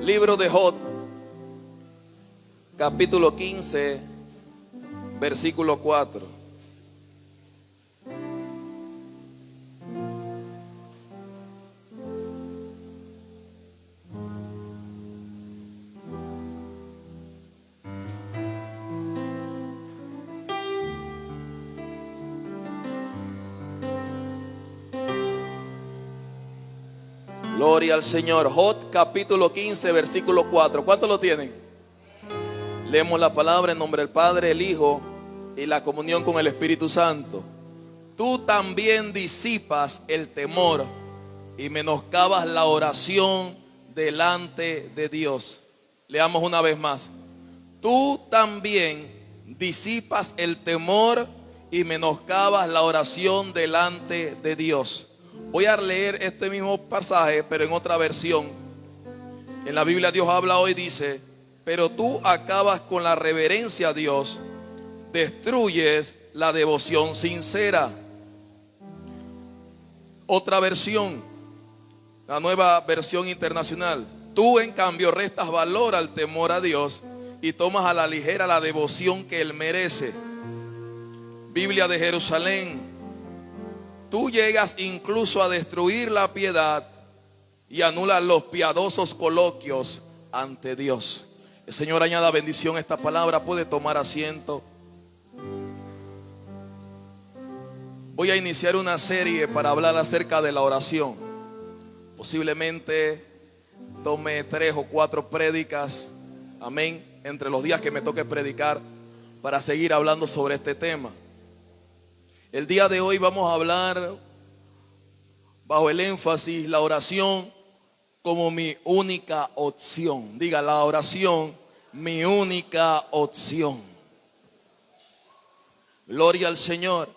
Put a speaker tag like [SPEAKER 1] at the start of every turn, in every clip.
[SPEAKER 1] Libro de Job, capítulo 15, versículo 4. Gloria al Señor. Job capítulo 15 versículo 4. ¿Cuántos lo tienen? Leemos la palabra en nombre del Padre, el Hijo y la comunión con el Espíritu Santo. Tú también disipas el temor y menoscabas la oración delante de Dios. Leamos una vez más. Tú también disipas el temor y menoscabas la oración delante de Dios. Voy a leer este mismo pasaje, pero en otra versión. En la Biblia Dios habla hoy, dice: pero tú acabas con la reverencia a Dios, destruyes la devoción sincera. Otra versión, la Nueva Versión Internacional: tú en cambio restas valor al temor a Dios y tomas a la ligera la devoción que Él merece. Biblia de Jerusalén: tú llegas incluso a destruir la piedad y anulas los piadosos coloquios ante Dios. El Señor añada bendición a esta palabra. Puede tomar asiento. Voy a iniciar una serie para hablar acerca de la oración. Posiblemente tome 3 o 4 prédicas, amén, entre los días que me toque predicar, para seguir hablando sobre este tema. El día de hoy vamos a hablar bajo el énfasis la oración como mi única opción. Diga: la oración, mi única opción. Gloria al Señor.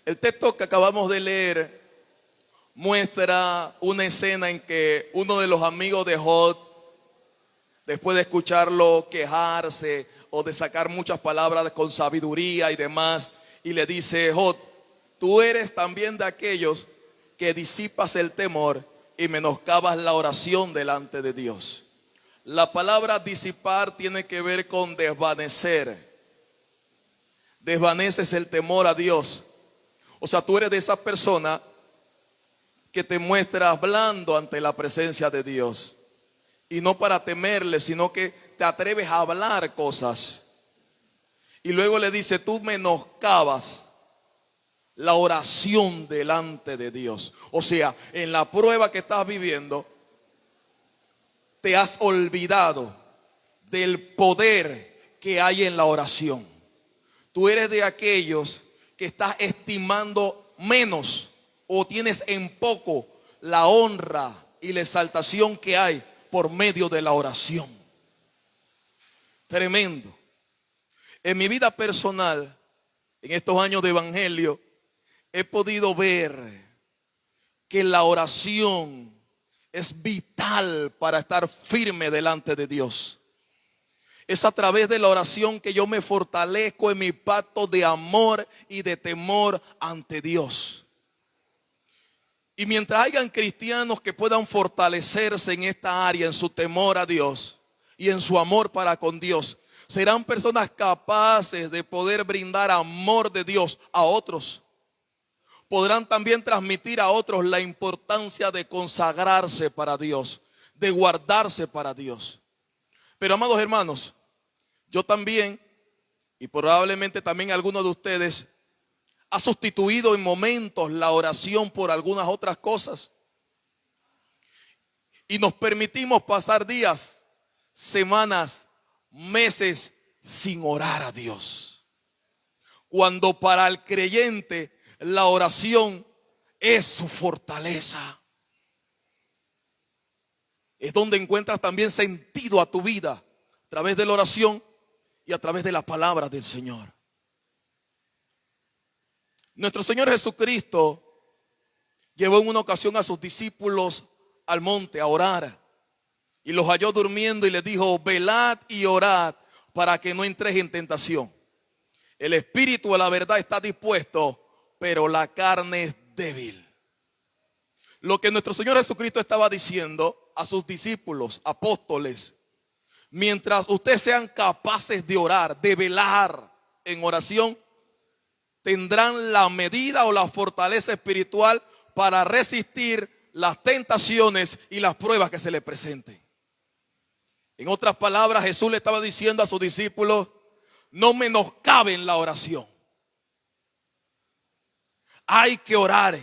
[SPEAKER 1] El texto que acabamos de leer muestra una escena en que uno de los amigos de Job, después de escucharlo quejarse o de sacar muchas palabras con sabiduría y demás, y le dice: Job, tú eres también de aquellos que disipas el temor y menoscabas la oración delante de Dios. La palabra disipar tiene que ver con desvanecer. Desvaneces el temor a Dios. O sea, tú eres de esa persona que te muestras blando ante la presencia de Dios. Y no para temerle, sino que te atreves a hablar cosas. Y luego le dice: tú menoscabas la oración delante de Dios. O sea, en la prueba que estás viviendo, te has olvidado del poder que hay en la oración. Tú eres de aquellos que estás estimando menos o tienes en poco la honra y la exaltación que hay por medio de la oración. Tremendo. En mi vida personal, en estos años de evangelio, he podido ver que la oración es vital para estar firme delante de Dios. Es a través de la oración que yo me fortalezco en mi pacto de amor y de temor ante Dios. Y mientras hayan cristianos que puedan fortalecerse en esta área, en su temor a Dios y en su amor para con Dios, serán personas capaces de poder brindar amor de Dios a otros. Podrán también transmitir a otros la importancia de consagrarse para Dios, de guardarse para Dios. Pero, amados hermanos, yo también, y probablemente también algunos de ustedes, ha sustituido en momentos la oración por algunas otras cosas. Y nos permitimos pasar días, semanas, meses sin orar a Dios. Cuando para el creyente la oración es su fortaleza. Es donde encuentras también sentido a tu vida, a través de la oración y a través de la palabra del Señor. Nuestro Señor Jesucristo llevó en una ocasión a sus discípulos al monte a orar. Y los halló durmiendo y les dijo: velad y orad para que no entréis en tentación. El espíritu a la verdad está dispuesto, pero la carne es débil. Lo que nuestro Señor Jesucristo estaba diciendo a sus discípulos, apóstoles: mientras ustedes sean capaces de orar, de velar en oración, tendrán la medida o la fortaleza espiritual para resistir las tentaciones y las pruebas que se les presenten. En otras palabras, Jesús le estaba diciendo a sus discípulos: no menoscaben la oración. Hay que orar.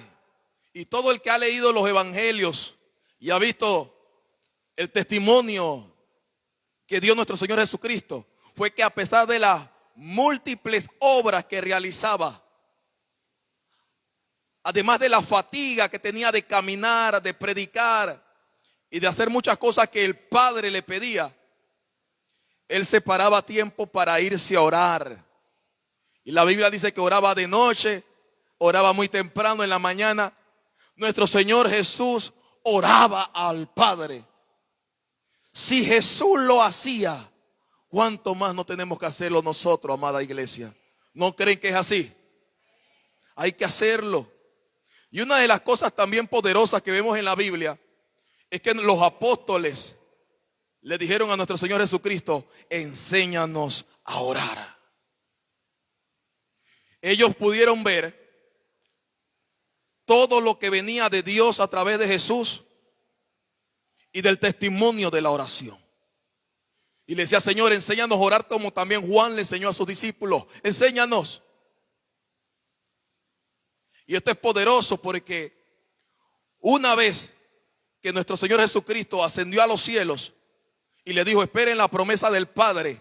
[SPEAKER 1] Y todo el que ha leído los evangelios y ha visto el testimonio que dio nuestro Señor Jesucristo, fue que a pesar de las múltiples obras que realizaba, además de la fatiga que tenía de caminar, de predicar y de hacer muchas cosas que el Padre le pedía, Él separaba tiempo para irse a orar. Y la Biblia dice que oraba de noche, oraba muy temprano en la mañana. Nuestro Señor Jesús oraba al Padre. Si Jesús lo hacía, ¿cuánto más no tenemos que hacerlo nosotros, amada iglesia? ¿No creen que es así? Hay que hacerlo. Y una de las cosas también poderosas que vemos en la Biblia es que los apóstoles le dijeron a nuestro Señor Jesucristo: enséñanos a orar. Ellos pudieron ver todo lo que venía de Dios a través de Jesús y del testimonio de la oración. Y le decía: Señor, enséñanos a orar como también Juan le enseñó a sus discípulos. Enséñanos. Y esto es poderoso porque una vez que nuestro Señor Jesucristo ascendió a los cielos y le dijo: esperen la promesa del Padre,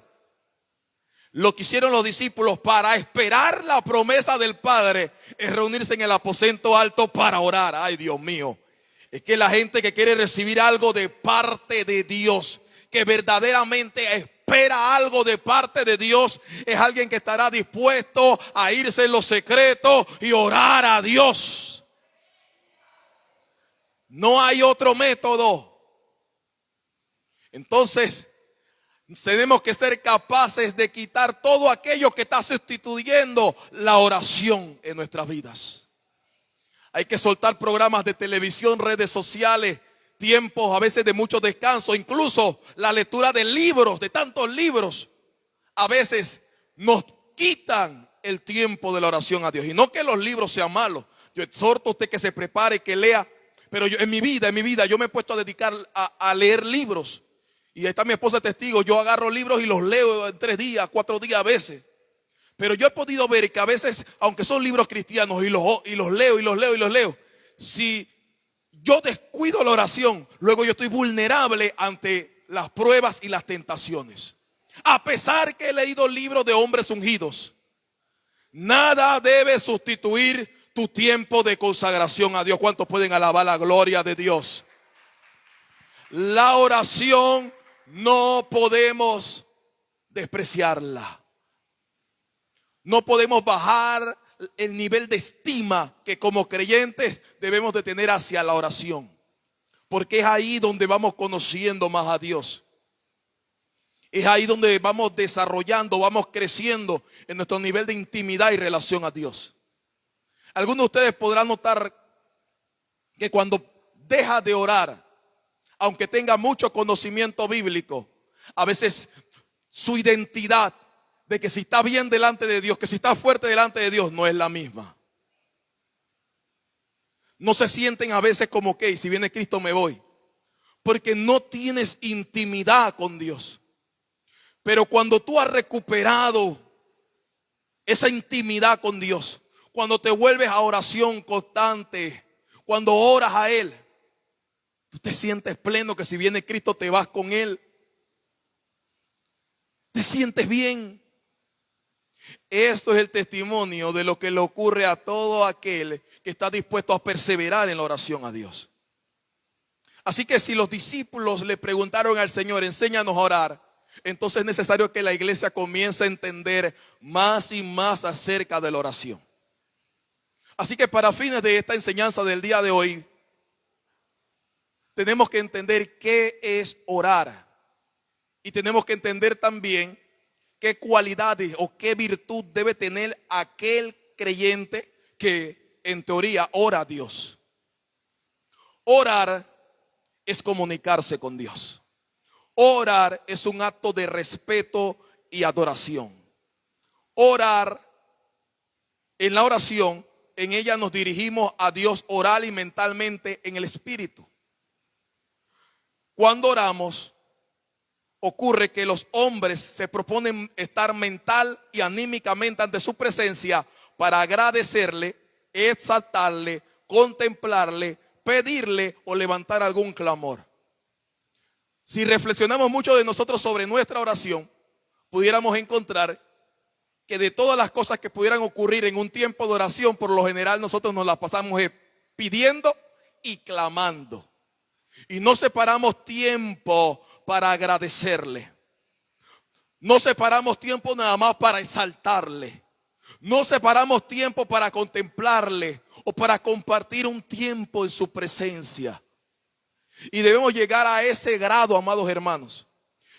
[SPEAKER 1] lo que hicieron los discípulos para esperar la promesa del Padre es reunirse en el aposento alto para orar. Ay, Dios mío. Es que la gente que quiere recibir algo de parte de Dios, que verdaderamente espera algo de parte de Dios, es alguien que estará dispuesto a irse en los secretos y orar a Dios. No hay otro método. Entonces, tenemos que ser capaces de quitar todo aquello que está sustituyendo la oración en nuestras vidas. Hay que soltar programas de televisión, redes sociales, tiempos a veces de mucho descanso, incluso la lectura de libros, de tantos libros, a veces nos quitan el tiempo de la oración a Dios. Y no que los libros sean malos. Yo exhorto a usted que se prepare, que lea. Pero yo, en mi vida, yo me he puesto a dedicar a leer libros. Y ahí está mi esposa testigo. Yo agarro libros y los leo en 3 días, 4 días a veces. Pero yo he podido ver que a veces, aunque son libros cristianos y los leo, si yo descuido la oración, luego yo estoy vulnerable ante las pruebas y las tentaciones. A pesar que he leído libros de hombres ungidos, nada debe sustituir tu tiempo de consagración a Dios. ¿Cuántos pueden alabar la gloria de Dios? La oración no podemos despreciarla. No podemos bajar el nivel de estima que como creyentes debemos de tener hacia la oración. Porque es ahí donde vamos conociendo más a Dios. Es ahí donde vamos desarrollando, vamos creciendo en nuestro nivel de intimidad y relación a Dios. Algunos de ustedes podrán notar que cuando deja de orar, aunque tenga mucho conocimiento bíblico, a veces su identidad de que si está bien delante de Dios, que si está fuerte delante de Dios, no es la misma. No se sienten a veces como que si viene Cristo me voy, porque no tienes intimidad con Dios. Pero cuando tú has recuperado esa intimidad con Dios, cuando te vuelves a oración constante, cuando oras a Él, tú te sientes pleno, que si viene Cristo te vas con Él. Te sientes bien. Esto es el testimonio de lo que le ocurre a todo aquel que está dispuesto a perseverar en la oración a Dios. Así que si los discípulos le preguntaron al Señor: enséñanos a orar, entonces es necesario que la iglesia comience a entender más y más acerca de la oración. Así que para fines de esta enseñanza del día de hoy, tenemos que entender qué es orar. Y tenemos que entender también qué cualidades o qué virtud debe tener aquel creyente que en teoría ora a Dios. Orar es comunicarse con Dios. Orar es un acto de respeto y adoración. Orar, en la oración, en ella nos dirigimos a Dios oral y mentalmente en el espíritu. Cuando oramos, ocurre que los hombres se proponen estar mental y anímicamente ante su presencia para agradecerle, exaltarle, contemplarle, pedirle o levantar algún clamor. Si reflexionamos mucho de nosotros sobre nuestra oración, pudiéramos encontrar que de todas las cosas que pudieran ocurrir en un tiempo de oración, por lo general nosotros nos las pasamos pidiendo y clamando. Y no separamos tiempo para agradecerle. No separamos tiempo nada más para exaltarle. No separamos tiempo para contemplarle o para compartir un tiempo en su presencia. Y debemos llegar a ese grado, amados hermanos,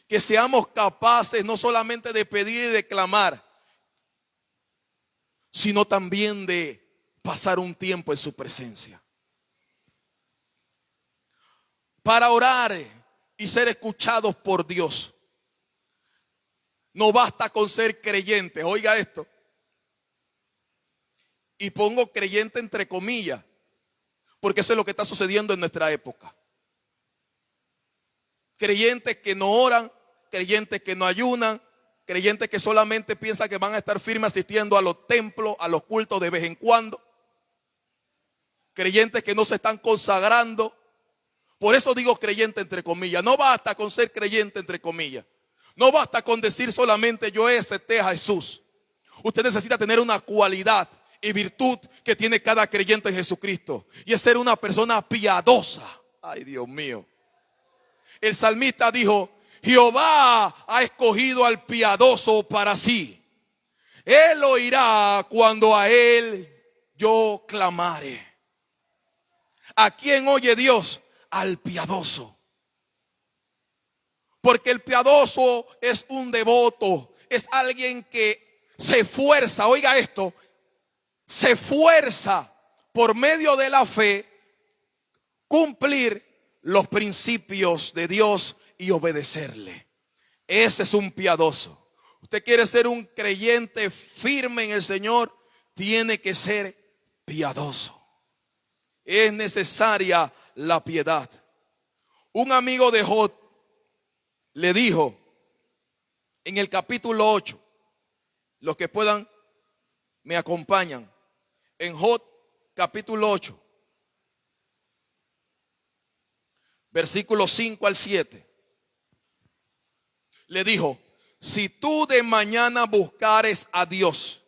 [SPEAKER 1] que seamos capaces no solamente de pedir y de clamar, sino también de pasar un tiempo en su presencia. Para orar y ser escuchados por Dios, no basta con ser creyentes. Oiga esto. Y pongo creyente entre comillas, porque eso es lo que está sucediendo en nuestra época. Creyentes que no oran, creyentes que no ayunan, creyentes que solamente piensan que van a estar firmes asistiendo a los templos, a los cultos de vez en cuando. Creyentes que no se están consagrando. Por eso digo creyente entre comillas. No basta con ser creyente entre comillas. No basta con decir solamente yo acepté a Jesús. Usted necesita tener una cualidad y virtud que tiene cada creyente en Jesucristo. Y es ser una persona piadosa. Ay, Dios mío. El salmista dijo: Jehová ha escogido al piadoso para sí. Él oirá cuando a él yo clamare. ¿A quién oye Dios? Al piadoso. Porque el piadoso es un devoto, es alguien que se esfuerza, oiga esto, se esfuerza por medio de la fe cumplir los principios de Dios y obedecerle. Ese es un piadoso. Usted quiere ser un creyente firme en el Señor, tiene que ser piadoso. Es necesaria la piedad. Un amigo de Job le dijo en el capítulo 8, los que puedan me acompañan, en Job capítulo 8, versículos 5 al 7. Le dijo: si tú de mañana buscares a Dios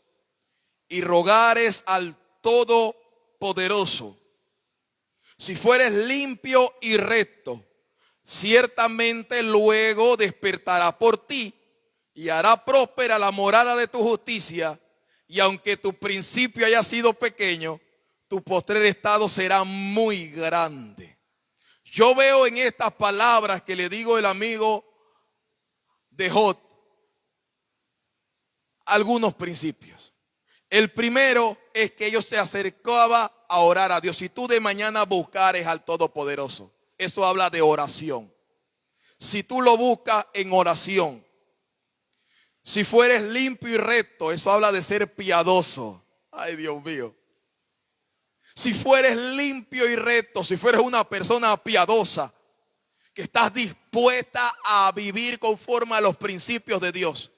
[SPEAKER 1] y rogares al Todopoderoso, si fueres limpio y recto, ciertamente luego despertará por ti y hará próspera la morada de tu justicia, y aunque tu principio haya sido pequeño, tu postrer estado será muy grande. Yo veo en estas palabras que le digo el amigo de Job algunos principios. El primero es que ellos se acercaban a orar a Dios. Si tú de mañana buscares al Todopoderoso, eso habla de oración. Si tú lo buscas en oración, si fueres limpio y recto, eso habla de ser piadoso. Ay, Dios mío. Si fueres limpio y recto, si fueres una persona piadosa, que estás dispuesta a vivir conforme a los principios de Dios,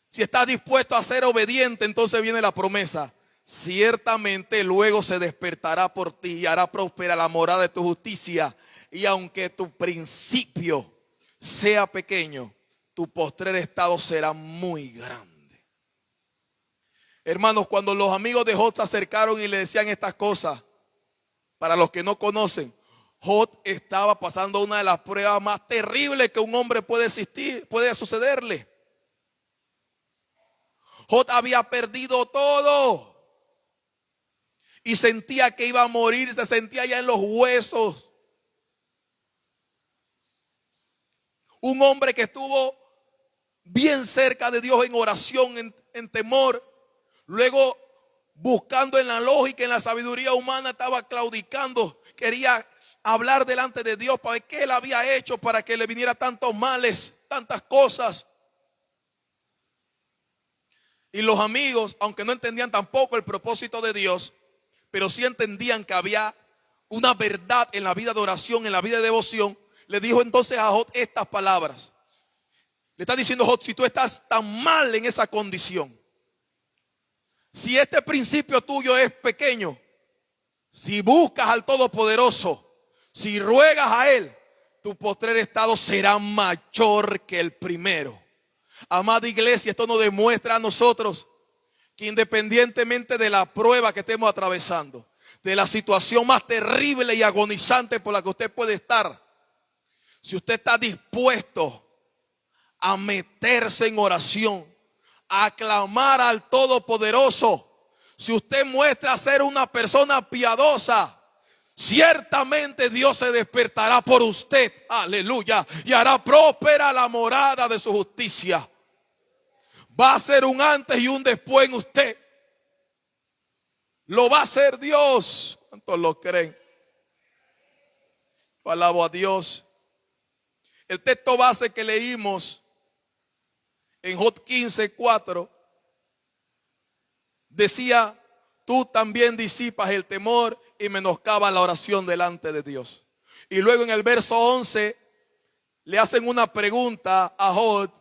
[SPEAKER 1] si estás dispuesto a ser obediente, entonces viene la promesa: ciertamente luego se despertará por ti y hará próspera la morada de tu justicia, y aunque tu principio sea pequeño, tu postrer estado será muy grande. Hermanos, cuando los amigos de Job se acercaron y le decían estas cosas, para los que no conocen, Job estaba pasando una de las pruebas más terribles que un hombre puede sucederle. Job había perdido todo y sentía que iba a morir, se sentía ya en los huesos. Un hombre que estuvo bien cerca de Dios en oración, en temor. Luego, buscando en la lógica, en la sabiduría humana, estaba claudicando. Quería hablar delante de Dios para ver qué él había hecho para que le viniera tantos males, tantas cosas. Y los amigos, aunque no entendían tampoco el propósito de Dios, pero sí entendían que había una verdad en la vida de oración, en la vida de devoción, le dijo entonces a Job estas palabras. Le está diciendo Job, si tú estás tan mal en esa condición, si este principio tuyo es pequeño, si buscas al Todopoderoso, si ruegas a Él, tu postrer estado será mayor que el primero. Amada iglesia, esto nos demuestra a nosotros que independientemente de la prueba que estemos atravesando, de la situación más terrible y agonizante por la que usted puede estar, si usted está dispuesto a meterse en oración, a clamar al Todopoderoso, si usted muestra ser una persona piadosa, ciertamente Dios se despertará por usted, aleluya, y hará próspera la morada de su justicia. Va a ser un antes y un después en usted. Lo va a hacer Dios. ¿Cuántos lo creen? Yo alabo a Dios. El texto base que leímos en Job 15:4 decía: tú también disipas el temor y menoscabas la oración delante de Dios. Y luego en el verso 11 le hacen una pregunta a Job: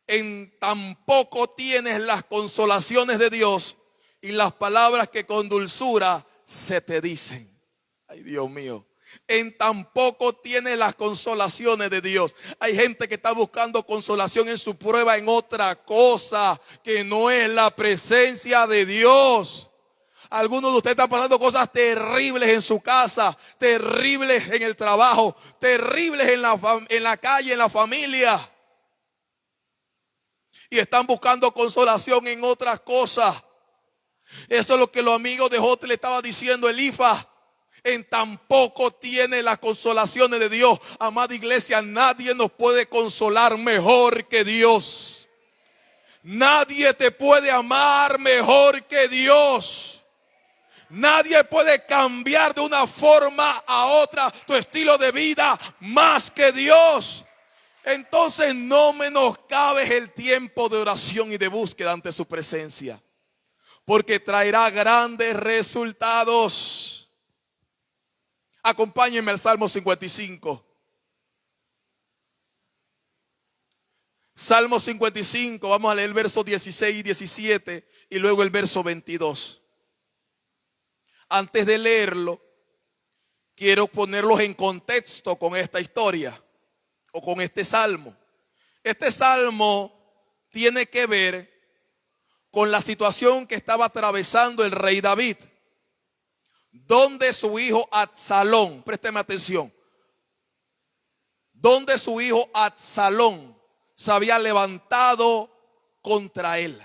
[SPEAKER 1] en tan poco tienes las consolaciones de Dios y las palabras que con dulzura se te dicen. Ay, Dios mío. En tan poco tienes las consolaciones de Dios. Hay gente que está buscando consolación en su prueba en otra cosa que no es la presencia de Dios. Algunos de ustedes están pasando cosas terribles en su casa, terribles en el trabajo, terribles en la calle, en la familia. Y están buscando consolación en otras cosas. Eso es lo que los amigos de Job le estaban diciendo. Elifaz, en tan poco tiene las consolaciones de Dios. Amada iglesia, nadie nos puede consolar mejor que Dios. Nadie te puede amar mejor que Dios. Nadie puede cambiar de una forma a otra tu estilo de vida más que Dios. Entonces no menoscabes el tiempo de oración y de búsqueda ante su presencia, porque traerá grandes resultados. Acompáñenme al Salmo 55. Salmo 55, vamos a leer el verso 16 y 17 y luego el verso 22. Antes de leerlo, quiero ponerlos en contexto con esta historia o con este salmo. Este salmo tiene que ver con la situación que estaba atravesando el rey David, donde su hijo Absalón, présteme atención, donde su hijo Absalón se había levantado contra él,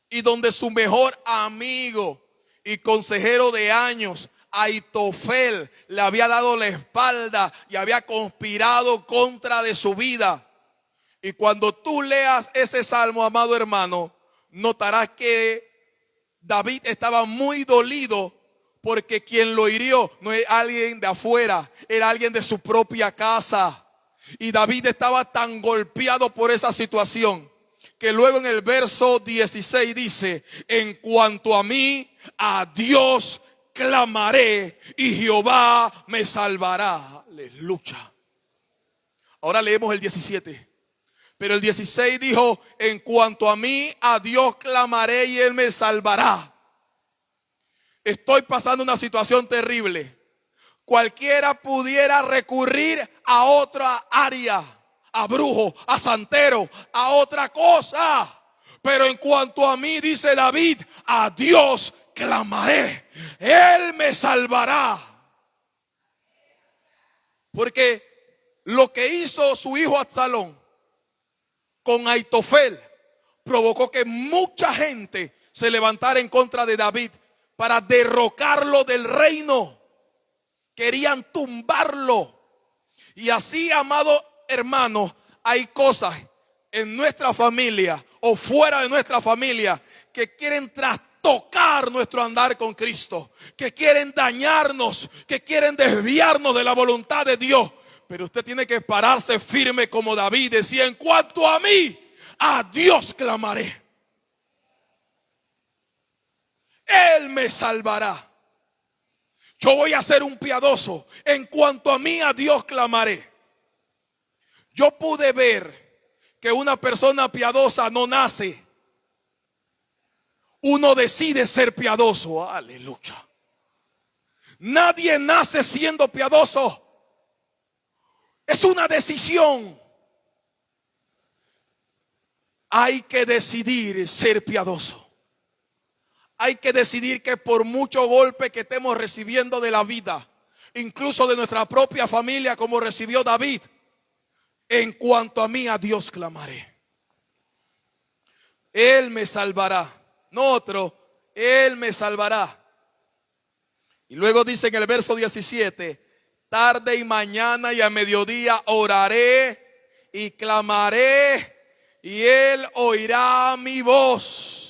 [SPEAKER 1] y donde su mejor amigo y consejero de años, Aitofel, le había dado la espalda y había conspirado contra de su vida. Y cuando tú leas ese salmo, amado hermano, notarás que David estaba muy dolido, porque quien lo hirió no es alguien de afuera, era alguien de su propia casa. Y David estaba tan golpeado por esa situación que luego en el verso 16 dice: en cuanto a mí, a Dios clamaré y Jehová me salvará. Aleluya. Ahora leemos el 17. Pero el 16 dijo: en cuanto a mí, a Dios clamaré y Él me salvará. Estoy pasando una situación terrible. Cualquiera pudiera recurrir a otra área, a brujo, a santero, a otra cosa. Pero en cuanto a mí, dice David, a Dios clamaré, Él me salvará. Porque lo que hizo su hijo Absalón con Aitofel provocó que mucha gente se levantara en contra de David para derrocarlo del reino. Querían tumbarlo. Y así, amado hermano, hay cosas en nuestra familia o fuera de nuestra familia que quieren trastornar tocar nuestro andar con Cristo, que quieren dañarnos, que quieren desviarnos de la voluntad de Dios. Pero usted tiene que pararse firme como David decía: en cuanto a mí, a Dios clamaré. Él me salvará. Yo voy a ser un piadoso. En cuanto a mí, a Dios clamaré. Yo pude ver que una persona piadosa no nace. Uno decide ser piadoso. Aleluya. Nadie nace siendo piadoso. Es una decisión. Hay que decidir ser piadoso. Hay que decidir que por mucho golpe que estemos recibiendo de la vida, incluso de nuestra propia familia, como recibió David, en cuanto a mí, a Dios clamaré. Él me salvará. No otro, Él me salvará. Y luego dice en el verso 17: tarde y mañana y a mediodía oraré y clamaré, y Él oirá mi voz.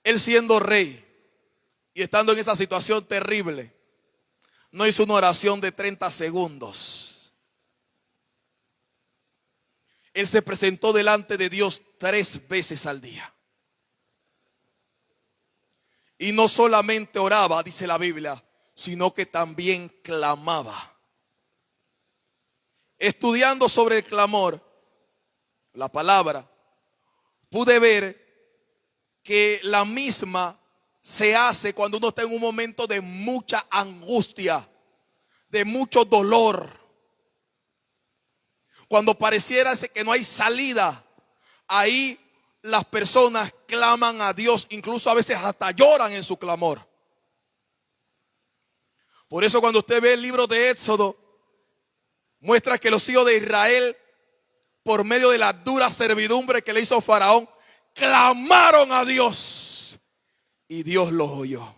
[SPEAKER 1] Él, siendo rey y estando en esa situación terrible, no hizo una oración de 30 segundos. Él se presentó delante de Dios 3 veces al día. Y no solamente oraba, dice la Biblia, sino que también clamaba. Estudiando sobre el clamor, la palabra, pude ver que la misma se hace cuando uno está en un momento de mucha angustia, de mucho dolor. Cuando pareciera que no hay salida, ahí las personas claman a Dios, incluso a veces hasta lloran en su clamor. Por eso cuando usted ve el libro de Éxodo, muestra que los hijos de Israel, por medio de la dura servidumbre que le hizo Faraón, clamaron a Dios y Dios los oyó.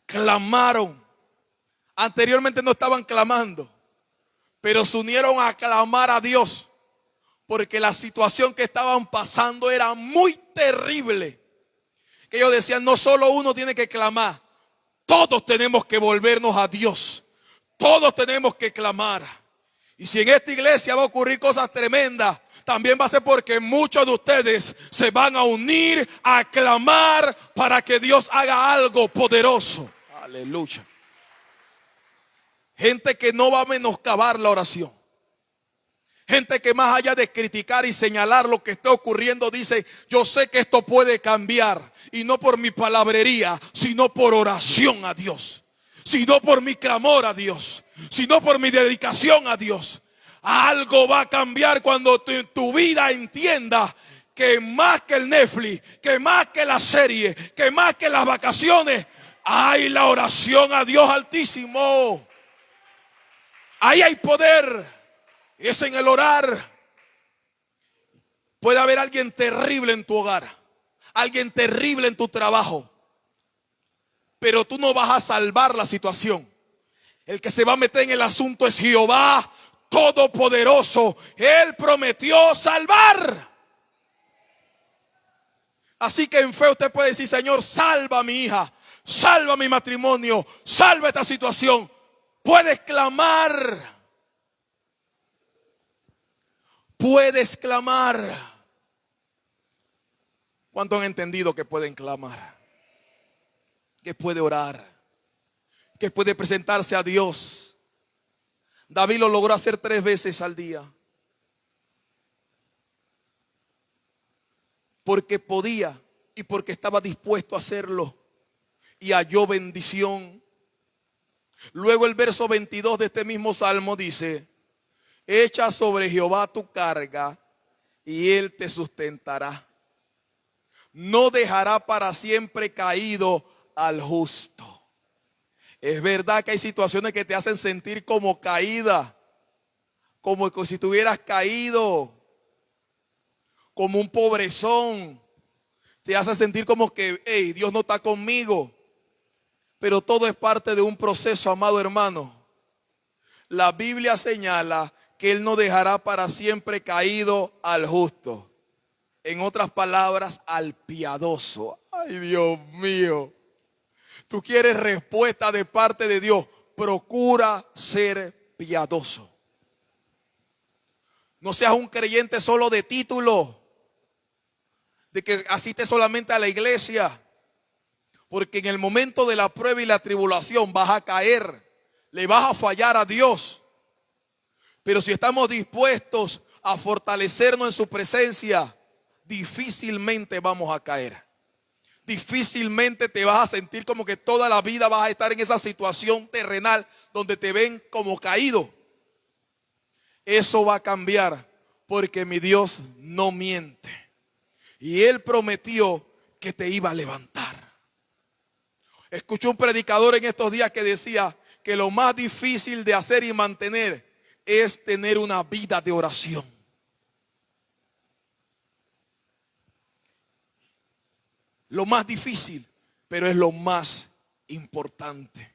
[SPEAKER 1] Clamaron. Anteriormente no estaban clamando, pero se unieron a clamar a Dios, porque la situación que estaban pasando era muy terrible. Que ellos decían: no solo uno tiene que clamar, todos tenemos que volvernos a Dios. Todos tenemos que clamar. Y si en esta iglesia va a ocurrir cosas tremendas, también va a ser porque muchos de ustedes se van a unir a clamar para que Dios haga algo poderoso. Aleluya. Gente que no va a menoscabar la oración. Gente que más allá de criticar y señalar lo que está ocurriendo, dice: yo sé que esto puede cambiar. Y no por mi palabrería, sino por oración a Dios. Sino por mi clamor a Dios. Sino por mi dedicación a Dios. Algo va a cambiar cuando tu vida entienda que más que el Netflix, que más que la serie, que más que las vacaciones, hay la oración a Dios Altísimo. Ahí hay poder. Es en el orar. Puede haber alguien terrible en tu hogar, alguien terrible en tu trabajo, pero tú no vas a salvar la situación. El que se va a meter en el asunto es Jehová Todopoderoso. Él prometió salvar. Así que en fe usted puede decir: Señor, salva a mi hija, salva mi matrimonio, salva esta situación. Puedes clamar. Puedes clamar. ¿Cuántos han entendido que pueden clamar? Que puede orar, que puede presentarse a Dios. David lo logró hacer 3 veces al día, porque podía y porque estaba dispuesto a hacerlo, y halló bendición. Luego el verso 22 de este mismo salmo dice: echa sobre Jehová tu carga y Él te sustentará. No dejará para siempre caído al justo. Es verdad que hay situaciones que te hacen sentir como caída, como si tuvieras caído, como un pobrezón. Te hace sentir como que, hey, Dios no está conmigo. Pero todo es parte de un proceso, amado hermano. La Biblia señala que Él no dejará para siempre caído al justo. En otras palabras, al piadoso. Ay, Dios mío. Tú quieres respuesta de parte de Dios. Procura ser piadoso. No seas un creyente solo de título, de que asistes solamente a la iglesia. Porque en el momento de la prueba y la tribulación vas a caer, le vas a fallar a Dios. Pero si estamos dispuestos a fortalecernos en su presencia, difícilmente vamos a caer. Difícilmente te vas a sentir como que toda la vida vas a estar en esa situación terrenal donde te ven como caído. Eso va a cambiar porque mi Dios no miente. Y Él prometió que te iba a levantar. Escuché un predicador en estos días que decía que lo más difícil de hacer y mantener es tener una vida de oración. Lo más difícil, pero es lo más importante.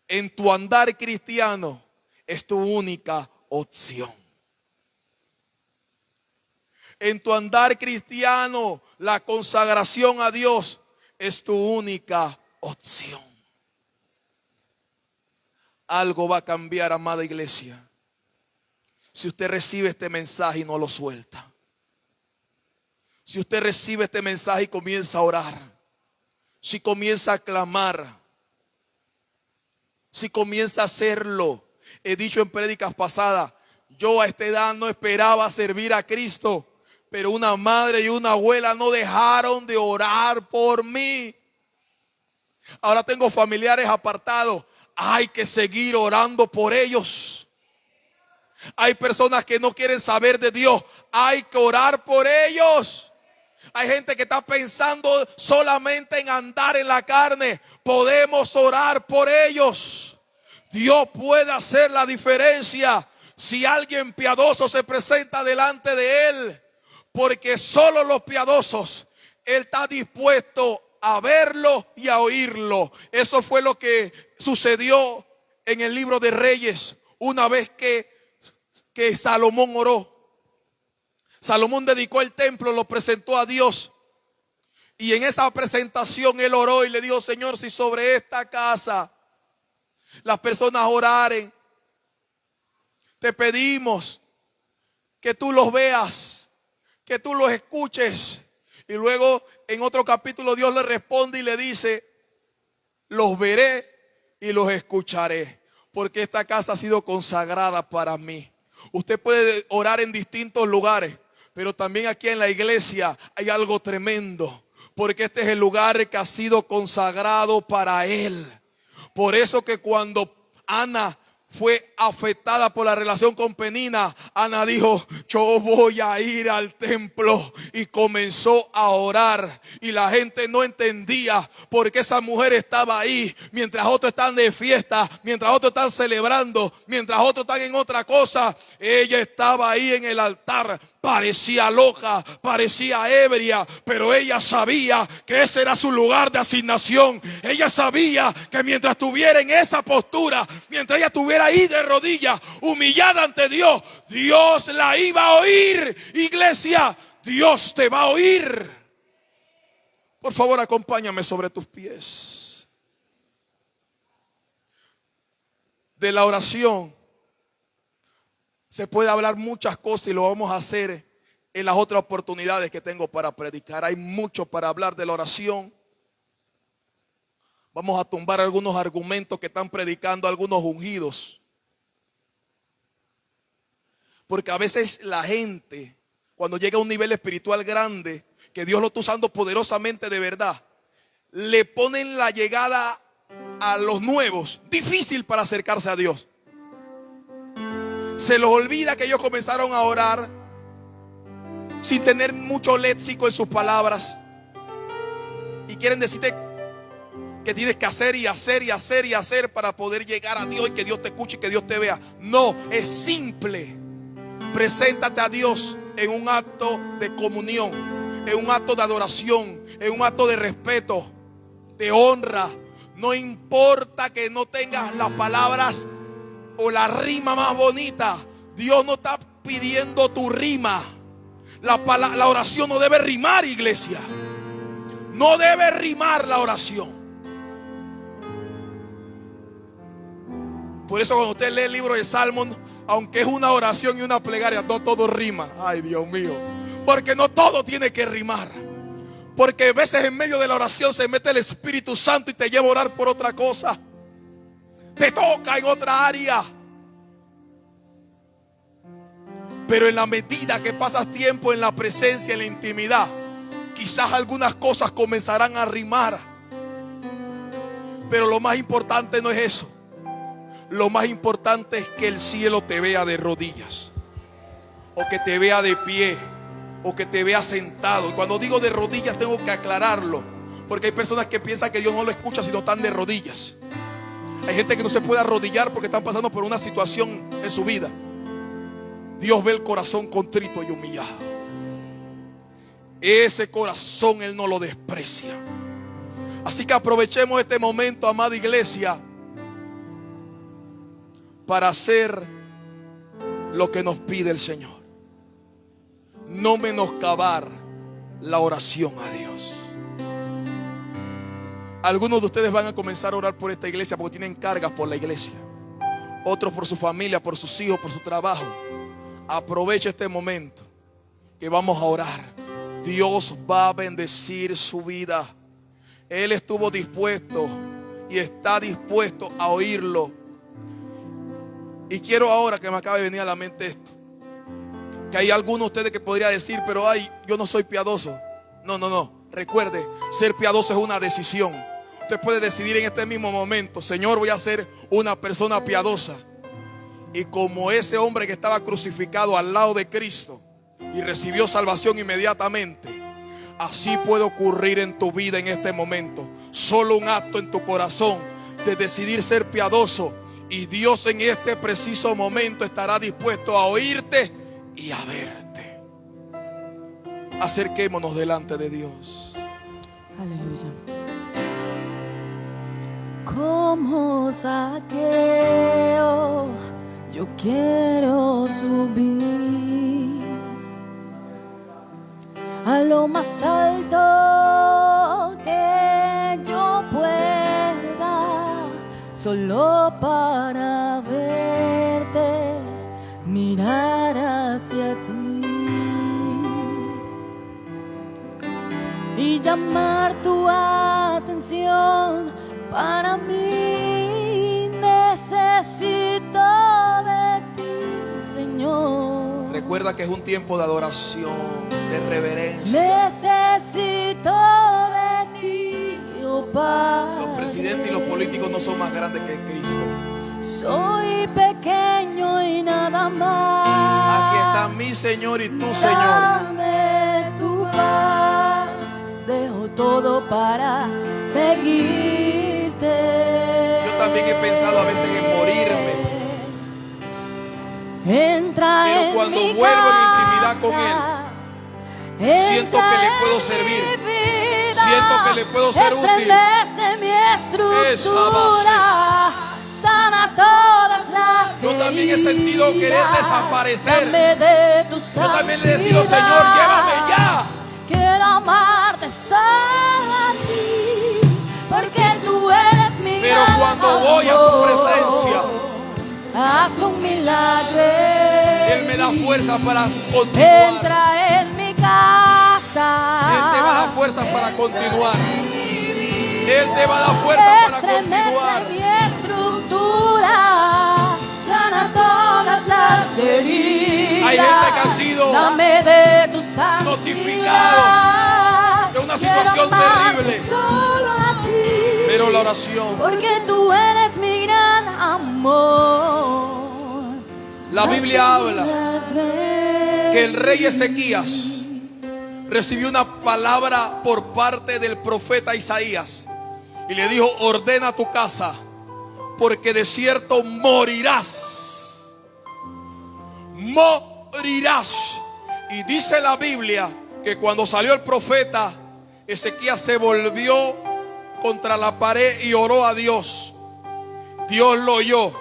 [SPEAKER 1] En tu andar cristiano es tu única opción. En tu andar cristiano, la consagración a Dios es tu única opción. Algo va a cambiar, amada iglesia, si usted recibe este mensaje y no lo suelta. Si usted recibe este mensaje y comienza a orar, si comienza a clamar, si comienza a hacerlo. He dicho en prédicas pasadas, yo a esta edad no esperaba servir a Cristo, pero una madre y una abuela no dejaron de orar por mí. Ahora tengo familiares apartados. Hay que seguir orando por ellos. Hay personas que no quieren saber de Dios. Hay que orar por ellos. Hay gente que está pensando solamente en andar en la carne. Podemos orar por ellos. Dios puede hacer la diferencia si alguien piadoso se presenta delante de Él. Porque solo los piadosos, Él está dispuesto a verlo y a oírlo. Eso fue lo que sucedió en el libro de Reyes. Una vez que Salomón oró. Salomón dedicó el templo, lo presentó a Dios. Y en esa presentación él oró y le dijo: Señor, si sobre esta casa las personas oraren, te pedimos que tú los veas, que tú los escuches. Y luego en otro capítulo Dios le responde y le dice: los veré y los escucharé, porque esta casa ha sido consagrada para mí. Usted puede orar en distintos lugares, pero también aquí en la iglesia hay algo tremendo, porque este es el lugar que ha sido consagrado para Él. Por eso que cuando Ana fue afectada por la relación con Penina, Ana dijo: yo voy a ir al templo, y comenzó a orar. Y la gente no entendía por qué esa mujer estaba ahí, mientras otros están de fiesta, mientras otros están celebrando, mientras otros están en otra cosa. Ella estaba ahí en el altar. Parecía loca, parecía ebria, pero ella sabía que ese era su lugar de asignación. Ella sabía que mientras estuviera en esa postura, mientras ella estuviera ahí de rodillas, humillada ante Dios, Dios la iba a oír. Iglesia, Dios te va a oír. Por favor, acompáñame sobre tus pies. De la oración se puede hablar muchas cosas y lo vamos a hacer en las otras oportunidades que tengo para predicar. Hay mucho para hablar de la oración. Vamos a tumbar algunos argumentos que están predicando algunos ungidos. Porque a veces la gente, cuando llega a un nivel espiritual grande, que Dios lo está usando poderosamente de verdad, le ponen la llegada a los nuevos difícil para acercarse a Dios. Se les olvida que ellos comenzaron a orar sin tener mucho léxico en sus palabras, y quieren decirte que tienes que hacer y hacer y hacer y hacer para poder llegar a Dios y que Dios te escuche y que Dios te vea. No, es simple. Preséntate a Dios en un acto de comunión, en un acto de adoración, en un acto de respeto, de honra. No importa que no tengas las palabras o la rima más bonita. Dios no está pidiendo tu rima. La oración no debe rimar, iglesia. No debe rimar la oración. Por eso cuando usted lee el libro de Salmos, aunque es una oración y una plegaria, no todo rima. Ay, Dios mío. Porque no todo tiene que rimar. Porque a veces en medio de la oración se mete el Espíritu Santo y te lleva a orar por otra cosa. Te toca en otra área. Pero en la medida que pasas tiempo en la presencia, en la intimidad, quizás algunas cosas comenzarán a rimar. Pero lo más importante no es eso. Lo más importante es que el cielo te vea de rodillas, o que te vea de pie, o que te vea sentado. Y cuando digo de rodillas tengo que aclararlo, porque hay personas que piensan que Dios no lo escucha sino están de rodillas. Hay gente que no se puede arrodillar porque están pasando por una situación en su vida. Dios ve el corazón contrito y humillado. Ese corazón Él no lo desprecia. Así que aprovechemos este momento, amada iglesia, para hacer lo que nos pide el Señor. No menoscabar la oración a Dios. Algunos de ustedes van a comenzar a orar por esta iglesia porque tienen cargas por la iglesia. Otros por su familia, por sus hijos, por su trabajo. Aproveche este momento que vamos a orar. Dios va a bendecir su vida. Él estuvo dispuesto y está dispuesto a oírlo. Y quiero ahora que me acabe de venir a la mente esto. Que hay algunos de ustedes que podría decir, pero ay, yo no soy piadoso. No. Recuerde, ser piadoso es una decisión. Usted puede decidir en este mismo momento: Señor, voy a ser una persona piadosa. Y como ese hombre que estaba crucificado al lado de Cristo y recibió salvación inmediatamente, así puede ocurrir en tu vida en este momento. Solo un acto en tu corazón de decidir ser piadoso, y Dios en este preciso momento estará dispuesto a oírte y a verte. Acerquémonos delante de Dios.
[SPEAKER 2] Aleluya. Como Zaqueo, yo quiero subir a lo más alto que yo pueda, solo para verte, mirar hacia ti y llamar tu atención. Para mí necesito de ti, Señor.
[SPEAKER 1] Recuerda que es un tiempo de adoración, de reverencia.
[SPEAKER 2] Necesito de ti, oh Padre.
[SPEAKER 1] Los presidentes y los políticos no son más grandes que Cristo.
[SPEAKER 2] Soy pequeño y nada más.
[SPEAKER 1] Aquí está mi Señor y tu Señor.
[SPEAKER 2] Dame tu paz. Dejo todo para seguirte.
[SPEAKER 1] Yo también he pensado a veces en morirme.
[SPEAKER 2] Entra
[SPEAKER 1] Pero
[SPEAKER 2] en
[SPEAKER 1] cuando
[SPEAKER 2] mi
[SPEAKER 1] vuelvo en
[SPEAKER 2] casa,
[SPEAKER 1] intimidad con Él, siento que le puedo servir. Siento que le puedo ser útil.
[SPEAKER 2] Estremece mi estructura, sana todas las
[SPEAKER 1] Yo también he sentido querer
[SPEAKER 2] heridas.
[SPEAKER 1] desaparecer.
[SPEAKER 2] Dame de tu
[SPEAKER 1] Yo también le he decidido: Señor, llévame ya.
[SPEAKER 2] Quiero amarte solo a ti, porque tú eres mi
[SPEAKER 1] Pero
[SPEAKER 2] gran
[SPEAKER 1] cuando voy a su
[SPEAKER 2] amor,
[SPEAKER 1] presencia,
[SPEAKER 2] haz un milagro.
[SPEAKER 1] Él me da fuerza para continuar.
[SPEAKER 2] Entra en mi casa.
[SPEAKER 1] Él te va a dar fuerza para continuar. Él te va a dar fuerza para continuar.
[SPEAKER 2] Mi estructura, sana todas las heridas.
[SPEAKER 1] Hay gente que ha sido
[SPEAKER 2] Dame de tu santidad,
[SPEAKER 1] notificados de una situación
[SPEAKER 2] quiero amarte
[SPEAKER 1] terrible.
[SPEAKER 2] solo a ti,
[SPEAKER 1] Pero la oración,
[SPEAKER 2] porque tú eres mi gran amor.
[SPEAKER 1] la Biblia habla que el rey Ezequías recibió una palabra por parte del profeta Isaías y le dijo: ordena tu casa, porque de cierto morirás. Morirás. Y dice la Biblia que cuando salió el profeta, Ezequías se volvió contra la pared y oró a Dios. Dios lo oyó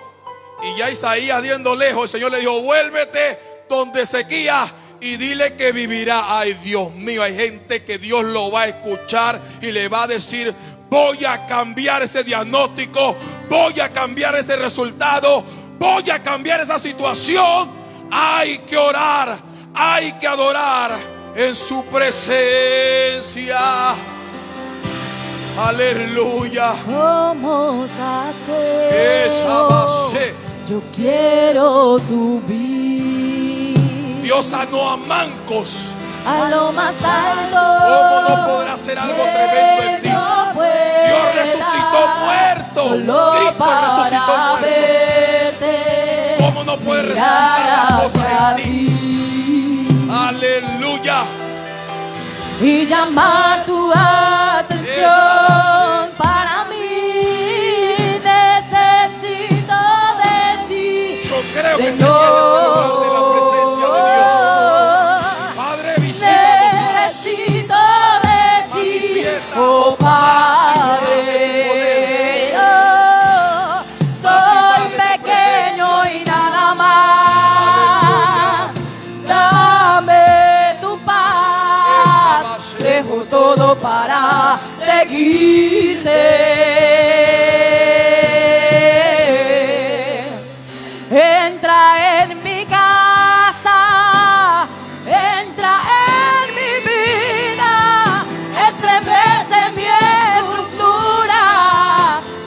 [SPEAKER 1] Y ya Isaías yendo lejos, el Señor le dijo: vuélvete donde Ezequías y dile que vivirá. Ay, Dios mío, hay gente que Dios lo va a escuchar y le va a decir: voy a cambiar ese diagnóstico, voy a cambiar ese resultado, voy a cambiar esa situación. Hay que orar, hay que adorar en su presencia. Aleluya.
[SPEAKER 2] Como saqueo,
[SPEAKER 1] Esa base.
[SPEAKER 2] yo quiero subir
[SPEAKER 1] Dios sanó a mancos.
[SPEAKER 2] a lo más alto.
[SPEAKER 1] ¿Cómo no podrá hacer algo tremendo en ti? Dios resucitó muertos. Cristo resucitó muertos. ¿Cómo no puede resucitar las cosas en ti? Aleluya.
[SPEAKER 2] Y llamar tu atención para mí. Necesito de ti,
[SPEAKER 1] Yo creo que
[SPEAKER 2] Señor.
[SPEAKER 1] sería el lugar de la presencia de Dios. Padre, visítanos.
[SPEAKER 2] Necesito de ti,
[SPEAKER 1] Manifiesta,
[SPEAKER 2] oh Padre. Oh, soy pequeño y nada más. Dame tu paz. Dejo todo para seguirte. Entra en mi casa, entra en mi vida, estremece mi estructura,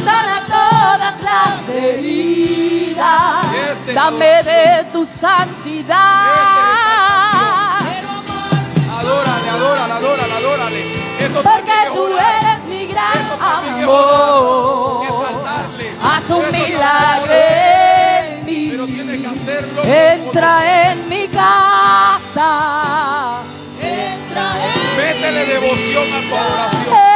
[SPEAKER 2] sana todas las heridas, dame de tu santidad,
[SPEAKER 1] Adórale, adórale, adórale, adórale. Esto
[SPEAKER 2] porque
[SPEAKER 1] también es
[SPEAKER 2] tú
[SPEAKER 1] orar.
[SPEAKER 2] eres mi gran
[SPEAKER 1] Esto también es orar.
[SPEAKER 2] amor.
[SPEAKER 1] Exaltarle.
[SPEAKER 2] Haz un
[SPEAKER 1] Esto también es
[SPEAKER 2] milagro
[SPEAKER 1] orar.
[SPEAKER 2] en mí.
[SPEAKER 1] Pero tienes que hacerlo con
[SPEAKER 2] Entra en mi casa. Entra en
[SPEAKER 1] Métele devoción a tu adoración.